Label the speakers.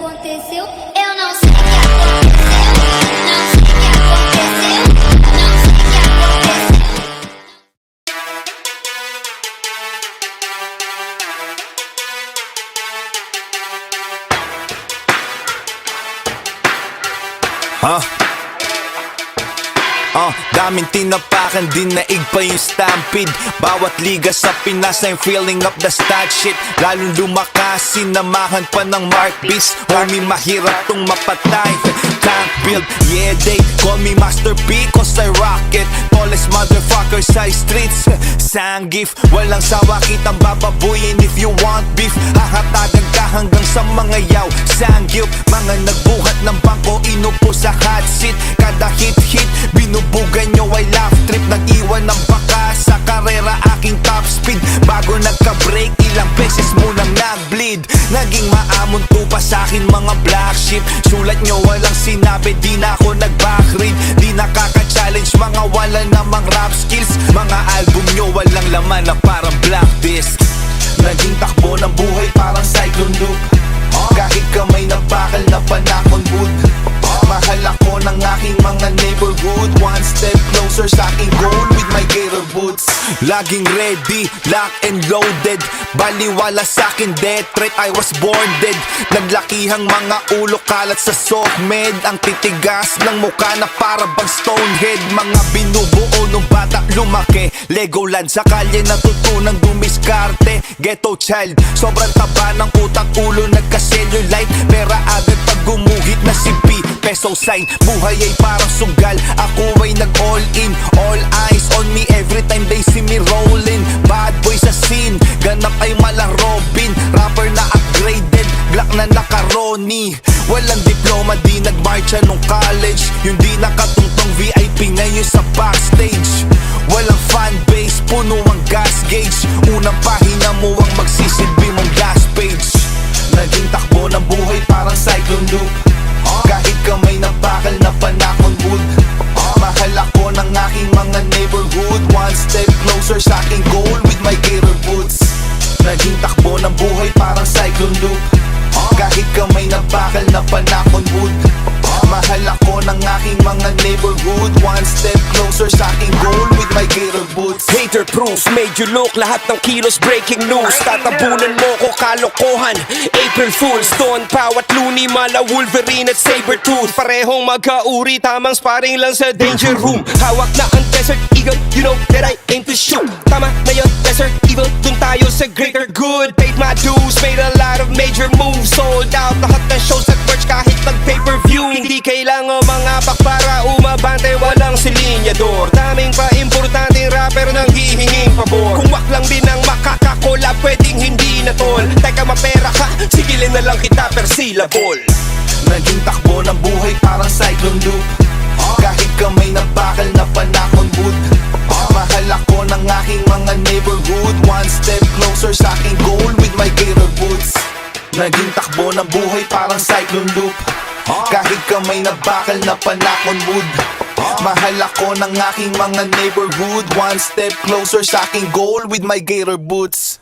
Speaker 1: aconteceu, eu não sei o que aconteceu, não sei o que aconteceu, não sei o que aconteceu.
Speaker 2: Daming tinapakan, din naig pa yung stampede. Bawat liga sa Pinas I'm filling up the stat shit. Lalong lumakas, sinamahan pa ng Mark Beast. Homie, mahirap tong mapatay. Tank build, yeah they call me Master P cause I rock it. Tallest motherfucker sa streets. Sanggif, walang sawa kitang bababuyin if you want beef. Hahatagan ka hanggang sa mga yaw. Sanggip, mga nagbuhat ng bangko, inupo sa hot seat. Kada hit-hit, binubugan nyo ay laugh trip. Nag-iwan ng baka sa karera, aking top speed. Bago nagka-break, ilang beses munang nag-bleed. Naging maamon to pa sa'kin mga black sheep. Sulat nyo walang sinabi, di na ako nag-backread. Di nakaka-challenge, mga wala namang rap skills. Mga album nyo walang laman na parang black disc. Naging takbo ng buhay parang cyclone loop. Kahit kamay na bakal na panakon wood. Mahal ako ng aking mga neighborhood. One step closer sa aking goal with my gator boots. Laging ready, lock and loaded. Baliwala sa akin, death threat, I was born dead. Naglakihang mga ulo kalat sa soft med. Ang titigas ng mukha na para bang stonehead. Mga binubuo nung bata lumaki. Legoland sa kalye natutunang dumiskarte. Ghetto child, sobrang taba ng utak ulo. Nagka-cellulite, pera agad pag gumuhit na si P. Peso sign, buhay ay parang sugal. Ako ay nag-all in, all eyes on me every time they see me rolling. Bad boy sa scene, ganap ay malang Robin. Rapper na upgraded, black na naka-Ronnie. Walang diploma, di nag-marcha nung college. Yung di nakatungtong VIP ngayon sa backstage. Walang fanbase, puno ang gas gauge. Unang pahina mo ang magsisilbi mong last page. Naging takbo ng buhay parang cyclone loop. Kahit kamay na bakal na panakon wood. Mahal ako ng aking mga neighborhood. One step closer sa aking goal with my gator boots. Naging takbo ng buhay parang cyclone loop. Kahit kamay na bakal na panakon wood. Mahal ako ng aking mga neighborhood. One step closer sa aking goal with my gator boots.
Speaker 3: Hater proof, made you look, lahat ng kilos breaking news. Tatabunan mo ko kalokohan, April Fools. Don Pao at Looney, mala Wolverine at Sabertooth. Parehong magkauri, tamang sparring lang sa danger room. Hawak na ang Desert Eagle, you know that I aim to shoot. Tama na yun, Desert Eagle, dun tayo sa greater good. Paid my dues, made a lot of major moves. Sold out lahat ng shows at merch kahit nag-pay-per-view. Hindi kailangan mga pak para umabante, walang silinyador. Daming pa importanteng rapper nang hihinging pabor. Kung wak lang din ang makakakola, pwedeng hindi na tol. Teka, mapera ka, sigilin na lang kita per syllable.
Speaker 2: Naging takbo ng buhay parang cyclone loop. Kahit kamay na bakal na panakon wood. Mahal ako ng aking mga neighborhood. One step closer sa aking goal with my gator boots. Naging takbo ng buhay parang cyclone loop. Kahit kamay na bakal na panakon wood. Mahal ako ng aking mga neighborhood. One step closer sa aking goal with my gator boots.